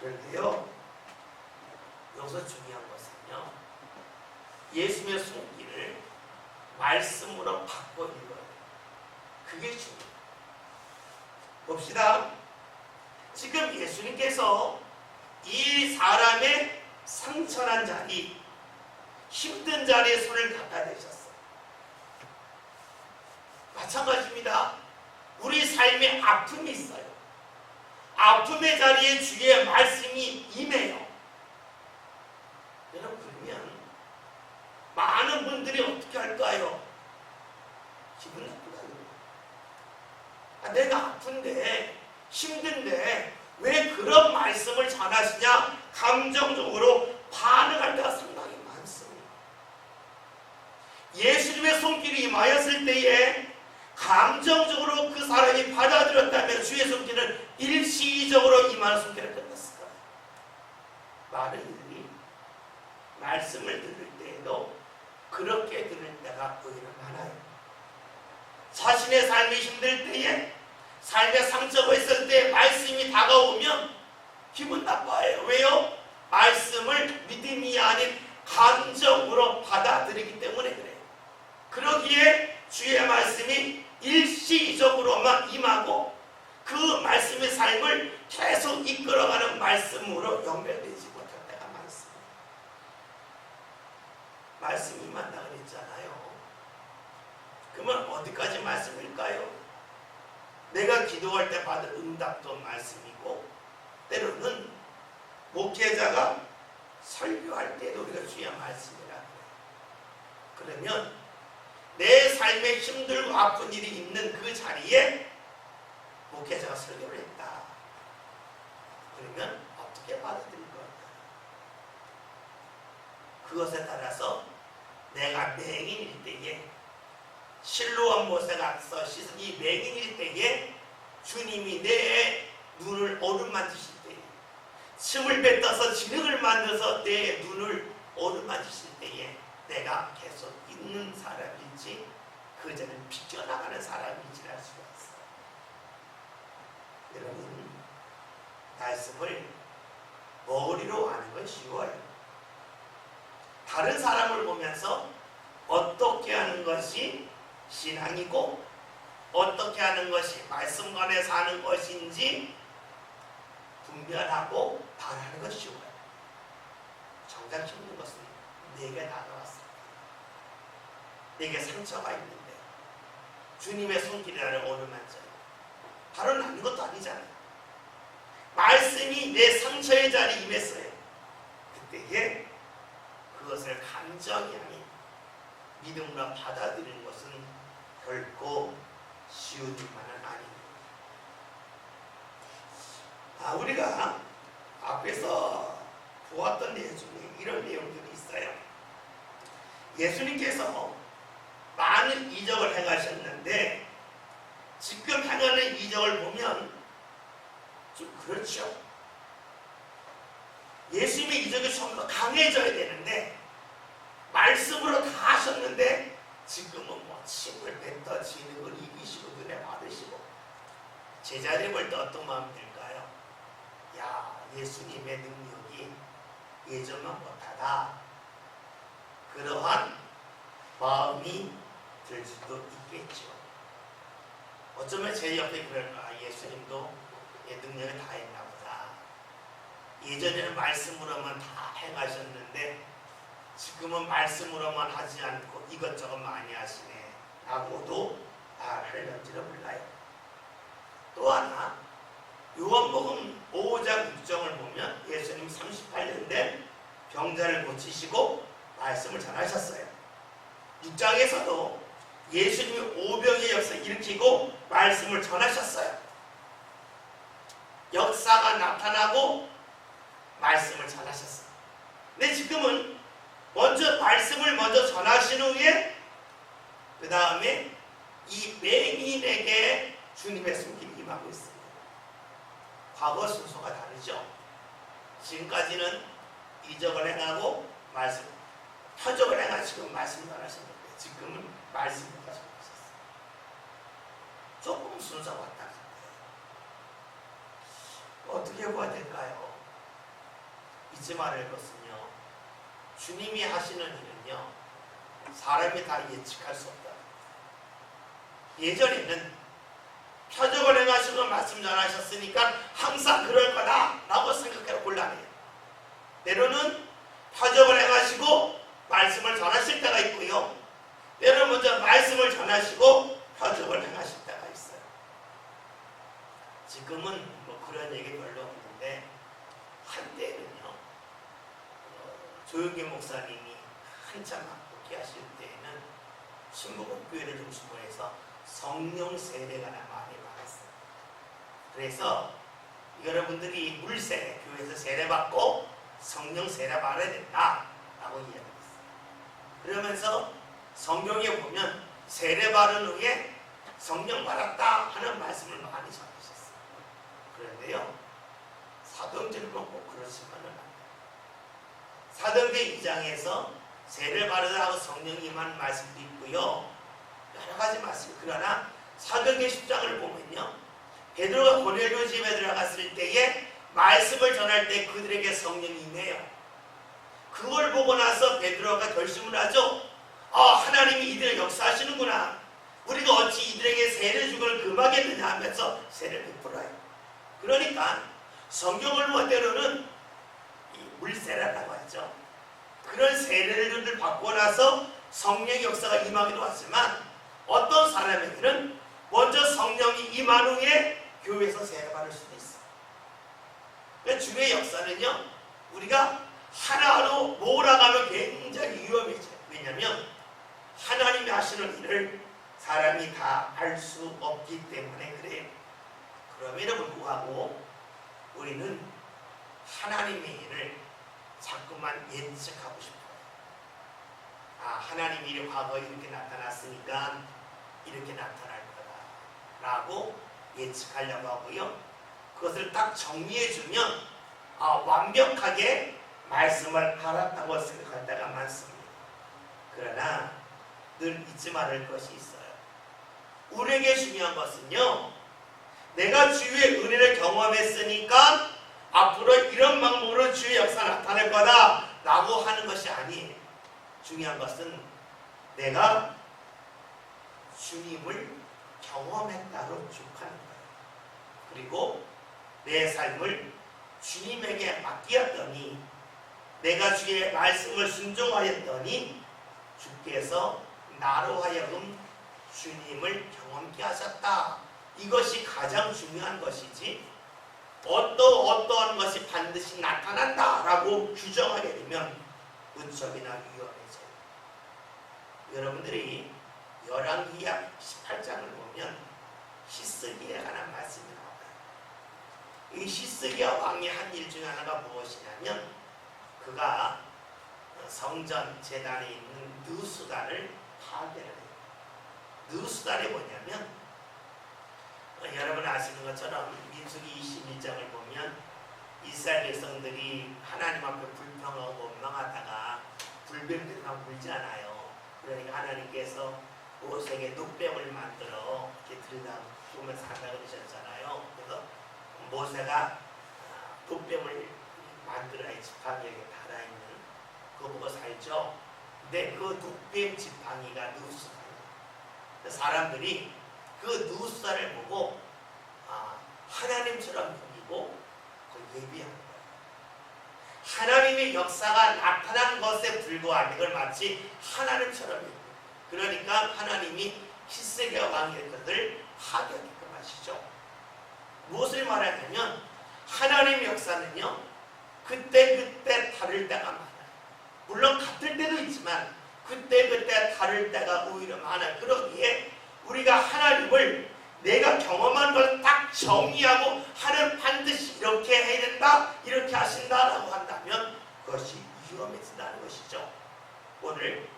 그런데요, 여기서 중요한 것은요, 예수님의 손길을 말씀으로 바꿔 읽어요. 그게 중요해요. 봅시다. 지금 예수님께서 이 사람의 상처난 자리, 힘든 자리에 손을 갖다 대셨어요. 마찬가지입니다. 우리 삶에 아픔이 있어요. 아픔의 자리에 주의 말씀이 임해요. 여러분, 그러면 많은 분들이 어떻게 할까요? 기분 나쁘다는 거예요. 내가 아픈데, 힘든데 왜 그런 말씀을 전하시냐? 감정적으로 반응할 때가 상당히 많습니다. 예수님의 손길이 임하였을 때에 감정적으로 그 사람이 받아들였다면 주의 손길은 일시적으로 임하는 손길을 끝났을 거예요. 많은 이들이 말씀을 들을 때에도 그렇게 들을 때가 오히려 많아요. 자신의 삶이 힘들 때에, 삶의 상처가 있을 때 말씀이 다가오면 기분 나빠해요. 왜요? 말씀을 믿음이 아닌 감정으로 받아들이기 때문에 그래요. 그러기에 주의 말씀이 일시적으로만 임하고 그 말씀의 삶을 계속 이끌어가는 말씀으로 연결되지 못할 때가 많습니다. 말씀이 임한다 그랬잖아요. 그러면 어디까지 말씀일까요? 내가 기도할 때 받은 응답도 말씀이고, 때로는 목회자가 설교할 때도 우리가 주의 말씀이라 그래요. 그러면 내 삶에 힘들고 아픈 일이 있는 그 자리에 목회자가 설교를 했다. 그러면 어떻게 받아들일 걸까? 그것에 따라서 내가 맹인일 때에, 실로암 못에 가서 씻은 이 맹인일 때에 주님이 내 눈을 어루만지실 때에, 침을 뱉어서 진흙을 만들어서 내 눈을 어루만지실 때에 내가 계속 있는 사람인지 그 전에 비껴나가는 사람인지 알 수가 있어요. 여러분, 말씀을 머리로 아는 건 쉬워요. 다른 사람을 보면서 어떻게 하는 것이 신앙이고 어떻게 하는 것이 말씀관에 사는 것인지 분별하고 바라는 것이 쉬워요. 정작 힘든 것은 내게 다가왔을 때, 내게 상처가 있는데 주님의 손길이 나를 오르만져요. 바로 나는 것도 아니잖아요. 말씀이 내 상처의 자리에 임했어요. 그때에 그것을 감정이 아닌 믿음으로 받아들이는 것은 결코 쉬운 일만은 아닙니다. 우리가 앞에서 보았던 내용 중에 이런 내용들이 있어요. 예수님께서 많은 이적을 행하셨는데 지금 행하는 이적을 보면 좀 그렇죠. 예수님의 이적이 좀 더 강해져야 되는데 말씀으로 다 하셨는데 지금은 뭐 침을 뱉어 진흙을 이기시고 눈에 받으시고 제자들이 볼 때 어떤 마음이 들까요? 야, 예수님의 능력이 예전만 못하다. 그러한 마음이 들 수도 있겠죠. 어쩌면 제 옆에 그럴까? 예수님도 능력을 다 했나 보다. 예전에는 말씀으로만 다 행하셨는데 지금은 말씀으로만 하지 않고 이것저것 많이 하시네 라고도 할런지도 몰라요. 또 하나, 요한복음 5장 6장을 보면 예수님 38년 된 병자를 고치시고 말씀을 전하셨어요. 6장에서도 예수님이 오병의 역사를 일으키고 말씀을 전하셨어요. 역사가 나타나고 말씀을 전하셨어요. 근데 지금은 먼저 말씀을 먼저 전하신 후에 그 다음에 이 맹인에게 주님의 손길이 임하고 있습니다. 과거 순서가 다르죠. 지금까지는 이적을 행하고 말씀, 표적을 행하시고 말씀을 전하셨는데 지금은 말씀을 가지고 있었어요. 조금 순서가 왔다 갔다. 어떻게 보아야 될까요? 잊지 말을 것은요, 주님이 하시는 일은요 사람이 다 예측할 수 없다. 예전에는 표적을 행하시고 말씀 전하셨으니까 항상 그럴 거다 라고 생각해도 곤란해요. 때로는 표적을 행하시고 말씀을 전하실 때가 있고요, 때로는 먼저 말씀을 전하시고 표적을 행하실 때가 있어요. 지금은 뭐 그런 얘기 별로 없는데 한때는요, 조용기 목사님이 한참 목회하실 때에는 신부교회를 중심으로 해서 성령 세례가 많이 많았어요. 그래서 여러분들이 물세례, 교회에서 세례받고 성령 세례 받아야 된다라고 이야기했어요. 그러면서 성경에 보면 세례 받은 후에 성령 받았다 하는 말씀을 많이 전하셨어요. 그런데요, 사도행전을 보면 꼭 그렇지만은 않아요. 사도행전 2장에서 세례를 받으라고 성령이 임하는 말씀도 있고요, 여러 가지 말씀. 그러나 사도행전 10장을 보면요, 베드로가 고넬료 집에 들어갔을 때에 말씀을 전할 때 그들에게 성령이 임해요. 그걸 보고 나서 베드로가 결심을 하죠. 하나님이 이들을 역사하시는구나. 우리가 어찌 이들에게 세례 준 걸 금하겠느냐 하면서 세례를 베풀어요. 그러니까 성경을 볼 때로는 물세례라고 하죠. 그런 세례를 받고 나서 성령의 역사가 임하기도 하지만 어떤 사람에게는 먼저 성령이 임한 후에 교회에서 세례받을 수도 있어요. 그러니까 주의 역사는요, 우리가 하나로 몰아가면 굉장히 위험해져요. 왜냐하면 하나님이 하시는 일을 사람이 다 알 수 없기 때문에 그래요. 그럼에도 불구하고 우리는 하나님의 일을 자꾸만 예측하고 싶어요. 하나님이 일이 과거에 이렇게 나타났으니까 이렇게 나타날 거다 라고 예측하려고 하고요, 그것을 딱 정리해주면 완벽하게 말씀을 알았다고 생각할 때가 많습니다. 그러나 늘 잊지 말을 것이 있어요. 우리에게 중요한 것은요, 내가 주의 은혜를 경험했으니까 앞으로 이런 방법으로 주의 역사가 나타날 거다 라고 하는 것이 아니에요. 중요한 것은 내가 주님을 경험했다로 쭉 하는 거예요. 그리고 내 삶을 주님에게 맡겼더니 내가 주의 말씀을 순종하였더니 주께서 나로 하여금 주님을 경험케 하셨다. 이것이 가장 중요한 것이지 어떠한 것이 반드시 나타난다라고 규정하게 되면 무척이나 위험해져요. 여러분들이 열왕기하 18장을 보면 히스기야에 관한 말씀이 나와요. 이 히스기야 왕이 한 일 중 하나가 무엇이냐면 그가 성전 제단에 있는 느수단을 파괴를 해요. 느수단이 뭐냐면 여러분 아시는 것처럼 민수기 21장을 보면 이스라엘 백성들이 하나님 앞에 불평하고 원망하다가 불뱀들과 물잖아요. 그러니까 하나님께서 모세에게 늑뱀을 만들어 이렇게 들여다보면서 한다 그러셨잖아요. 그래서 모세가 늑뱀을 만들어야 지팡이에게 달아있는 그거 보고 살죠. 근데 그 늑뱀 지팡이가 누수단이에요. 사람들이 그 누수단을 보고 하나님처럼 여기고 그걸 예비한 거예요. 하나님의 역사가 나타난 것에 불과한 이걸 마치 하나님처럼 여기고 그러니까 하나님이 히스기야 왕의 것을 파괴하게끔 하시죠. 무엇을 말하냐면 하나님의 역사는요 그때 다를 때가 많아요. 물론 같을 때도 있지만 그때 다를 때가 오히려 많아요. 그러기에 우리가 하나님을 내가 경험한 걸 딱 정의하고 하나님 반드시 이렇게 해야 된다 이렇게 하신다라고 한다면 그것이 위험해진다는 것이죠. 오늘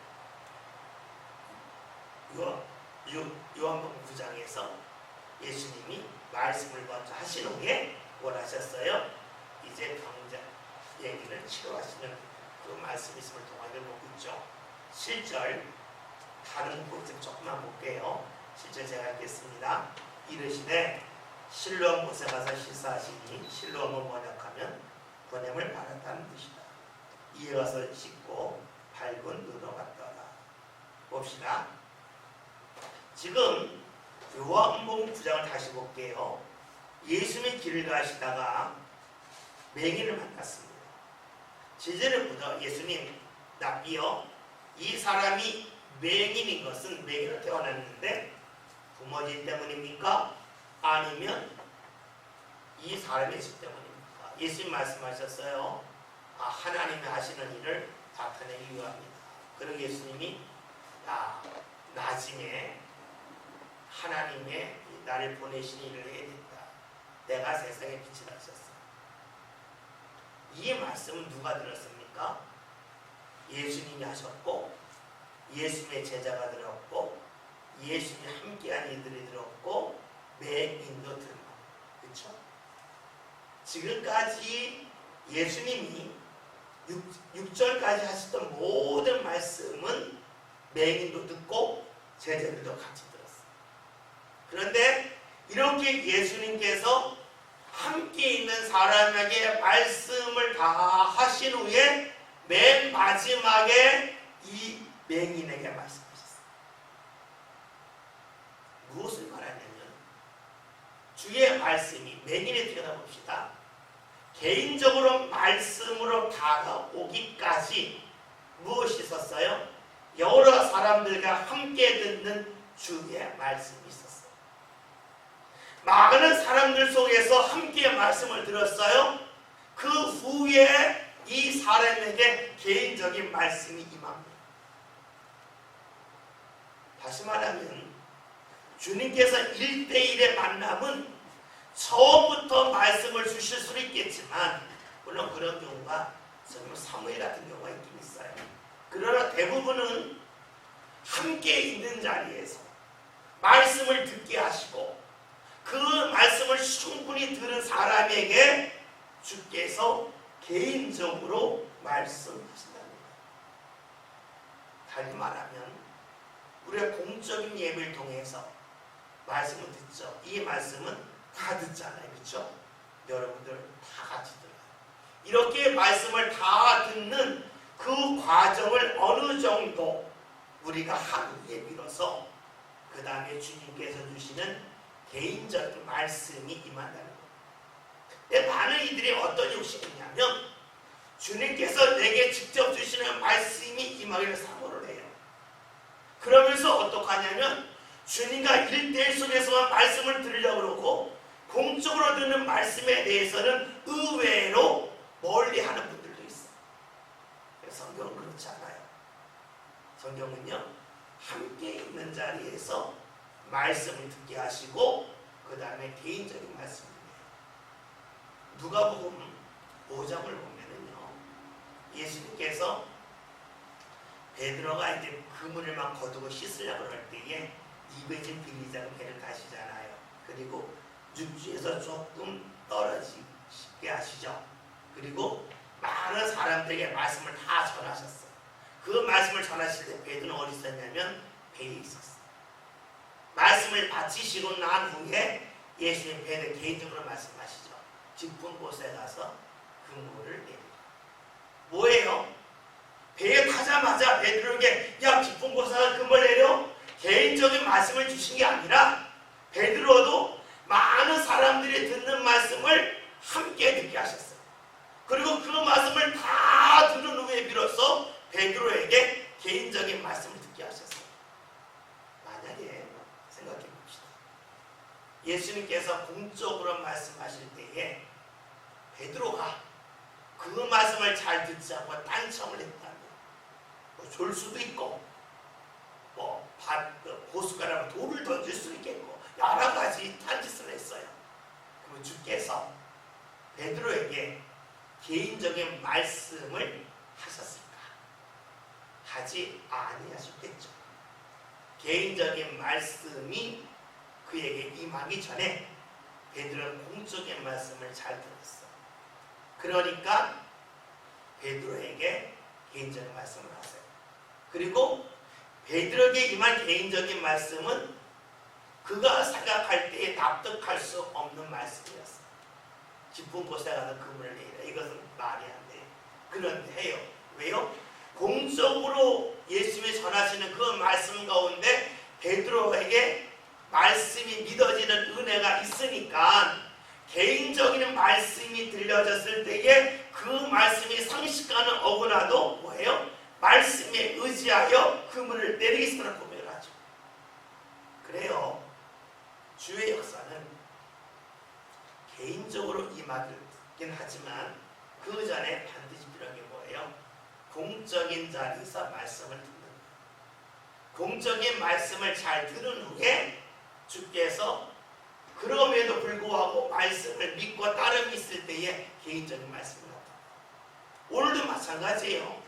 요한복음 9장에서 예수님이 말씀을 먼저 하신 후에 뭘 하셨어요? 이제 병자 얘기를 치료하시는 그 말씀 있음을 동안을 보고 있죠. 7절 다른 부분 조금만 볼게요. 7절 제가 읽겠습니다. 이르시되 실로암 못에 가서 씻사하시니 실로암을 번역하면 보냄을 받았다는 뜻이다. 이에 가서 씻고 밝은 눈으로 갔더라. 봅시다. 지금 요한복음 9장을 다시 볼게요. 예수님이 길을 가시다가 맹인을 만났습니다. 제자들보다 예수님 납비여 이 사람이 맹인인 것은 맹인으로 태어났는데 부모님 때문입니까? 아니면 이 사람의 집 때문입니까? 예수님 말씀하셨어요. 하나님이 하시는 일을 나타내기 위함이다. 그리고 예수님이 나중에 하나님의 나를 보내신 일을 해야 된다. 내가 세상에 빛이 나셨어. 이 말씀은 누가 들었습니까? 예수님이 하셨고 예수님의 제자가 들었고 예수님이 함께한 이들이 들었고 맹인도 들었고 그렇죠? 지금까지 예수님이 6절까지 하셨던 모든 말씀은 맹인도 듣고 제자들도 같이 들었어요. 그런데 이렇게 예수님께서 함께 있는 사람에게 말씀을 다 하신 후에 맨 마지막에 이 맹인에게 말씀하셨어요. 무엇을 말하냐면 주의 말씀이 맹인에 들여다봅시다. 개인적으로 말씀으로 다가오기까지 무엇이 있었어요? 여러 사람들과 함께 듣는 주의 말씀이 있었어요. 많은 사람들 속에서 함께 말씀을 들었어요. 그 후에 이 사람에게 개인적인 말씀이 임합니다. 다시 말하면 주님께서 1대1의 만남은 처음부터 말씀을 주실 수도 있겠지만 물론 그런 경우가 정말 사무엘 같은 경우가 있긴 있어요. 그러나 대부분은 함께 있는 자리에서 말씀을 듣게 하시고 그 말씀을 충분히 들은 사람에게 주께서 개인적으로 말씀하신다는 거예요. 다시 말하면 우리가 공적인 예배를 통해서 말씀을 듣죠. 이 말씀은 다 듣잖아요. 그렇죠? 여러분들 다 같이 들어요. 이렇게 말씀을 다 듣는 그 과정을 어느 정도 우리가 하루에 미뤄서 그 다음에 주님께서 주시는 개인적인 말씀이 임한다는 거예요. 많은 이들이 어떤 욕심이 있냐면 주님께서 내게 직접 주시는 말씀이 임하기를 사모를 해요. 그러면서 어떡하냐면 주님과 1대1 속에서만 말씀을 들으려고 그러고 공적으로 듣는 말씀에 대해서는 의외로 멀리하는 분들도 있어요. 성경은 그렇지 않아요. 성경은요, 함께 있는 자리에서 말씀을 듣게 하시고 그 다음에 개인적인 말씀을 해요. 누가복음 5장을 보면은요, 예수님께서 베드로가 이제 그물을 막 거두고 씻으려고 할 때에 입에 진 비리작은 배를 가시잖아요. 그리고 육지에서 조금 떨어지게 하시죠. 그리고 많은 사람들에게 말씀을 다 전하셨어요. 그 말씀을 전하실 때 베드로는 어디 있었냐면 배에 있었어요. 말씀을 바치시고 난 후에 예수님 베드로 개인적으로 말씀하시죠. 깊은 곳에 가서 그물을 내리라. 뭐예요? 배에 타자마자 베드로에게 야 깊은 곳에 가서 그물 내려? 개인적인 말씀을 주신 게 아니라 베드로도 많은 사람들이 듣는 말씀을 함께 듣게 하셨어요. 그리고 그 말씀을 다 들은 후에 비로소 베드로에게 개인적인 말씀을 듣게 하셨어요. 만약에 생각해 봅시다. 예수님께서 공적으로 말씀하실 때에 베드로가 그 말씀을 잘 듣지 않고 딴청을 했다면 졸 수도 있고 고춧가락으로 돌을 던질 수 있겠고 여러 가지 딴짓을 했어요. 그러면 주께서 베드로에게 개인적인 말씀을 하셨을까? 하지 아니하셨겠죠. 개인적인 말씀이 그에게 임하기 전에 베드로는 공적인 말씀을 잘 들었어. 그러니까 베드로에게 개인적인 말씀을 하세요. 그리고 베드로에게 임한 개인적인 말씀은 그가 생각할 때에 납득할 수 없는 말씀이었어요. 깊은 곳에 가서 그물을 내리라. 이것은 말이 안 돼요. 그런데 해요. 왜요? 공적으로 예수님이 전하시는 그 말씀 가운데 베드로에게 말씀이 믿어지는 은혜가 있으니까 개인적인 말씀이 들려졌을 때에 그 말씀이 상식과는 어긋나도 뭐예요? 말씀에 의지하여 그물을 내리겠다는 고백을 하죠. 그래요. 주의 역사는 개인적으로 임하긴 하지만 그 전에 반드시 필요한 게 뭐예요? 공적인 자리에서 말씀을 듣는 거예요. 공적인 말씀을 잘 들은 후에 주께서 그럼에도 불구하고 말씀을 믿고 따름이 있을 때에 개인적인 말씀을 나타나요. 오늘도 마찬가지예요.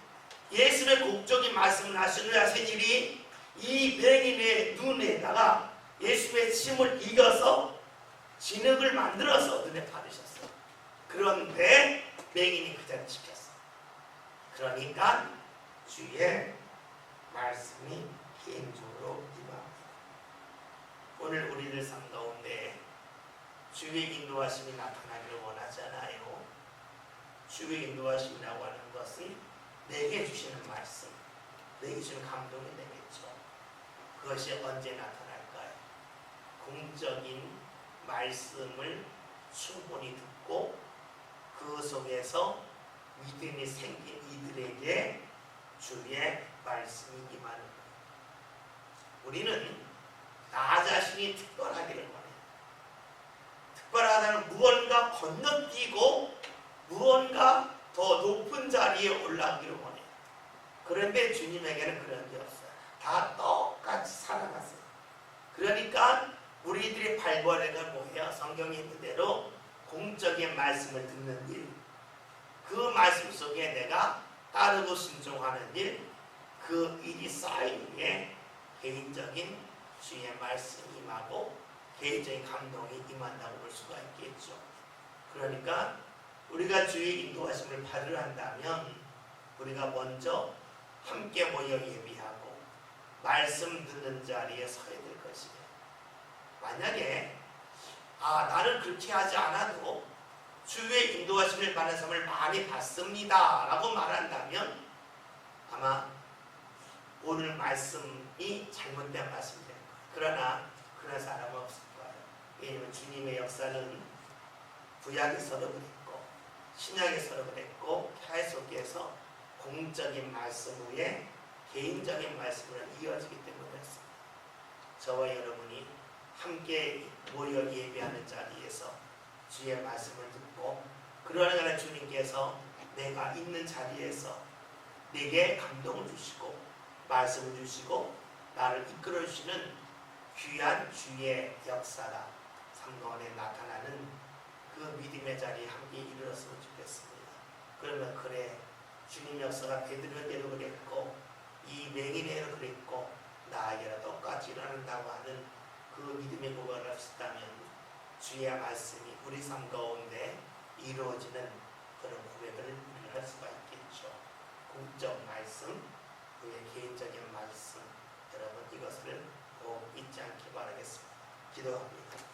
예수의 공적인 말씀을 하신 후에 하신 일이 이 맹인의 눈에다가 예수의 침을 이겨서 진흙을 만들어서 눈에 바르셨어요. 그런데 맹인이 그 자리를 지켰어요. 그러니까 주의 말씀이 개인적으로 임합니다. 오늘 우리들 삶 가운데 주의 인도하심이 나타나기를 원하잖아요. 주의 인도하심이라고 하는 것은 내게 주시는 말씀, 내게 주시는 감동이 되겠죠. 그것이 언제 나타날까요? 공적인 말씀을 충분히 듣고 그 속에서 믿음이 생긴 이들에게 주의 말씀이 임하는 거예요. 우리는 나 자신이 특별하기를 원해요. 특별하다는 무언가 건너뛰고 무언가 더 높은 자리에 올라가기를 원해요. 그런데 주님에게는 그런 게 없어요. 다 똑같이 살아갔어요. 그러니까 우리들이 발버레가 뭐예요? 성경에 있는 대로 공적인 말씀을 듣는 일, 그 말씀 속에 내가 따르고 순종하는 일, 그 일이 쌓인 후에 개인적인 주의 말씀이 임하고 개인적인 감동이 임한다고 볼 수가 있겠죠. 그러니까 우리가 주의 인도하심을 받으려 한다면 우리가 먼저 함께 모여 예비하고 말씀 듣는 자리에 서야 될 것이에요. 만약에 나는 그렇게 하지 않아도 주의 인도하심을 받는 삶을 많이 받습니다 라고 말한다면 아마 오늘 말씀이 잘못된 말씀이 될 거예요. 그러나 그런 사람은 없을 거예요. 왜냐하면 주님의 역사는 구약에서도 그랬고 신약에서도 그랬고 계속해서 공적인 말씀 후에 개인적인 말씀으로 이어지기 때문에 그렇습니다. 저와 여러분이 함께 모여 예배하는 자리에서 주의 말씀을 듣고 그러나 주님께서 내가 있는 자리에서 내게 감동을 주시고 말씀을 주시고 나를 이끌어 주시는 귀한 주의 역사가 상동안에 나타나는 그 믿음의 자리에 함께 이르렀으면 좋겠습니다. 그러면 그래 주님 역사가 베드로에게도 그랬고 이 맹인에게도 그랬고 나에게도 똑같이 일어난다고 하는 그 믿음의 고백을 할 수 있다면 주의 말씀이 우리 삶 가운데 이루어지는 그런 고백을 우리가 할 수가 있겠죠. 공적 말씀, 우리의 개인적인 말씀, 여러분 이것을 꼭 잊지 않기 바라겠습니다. 기도합니다.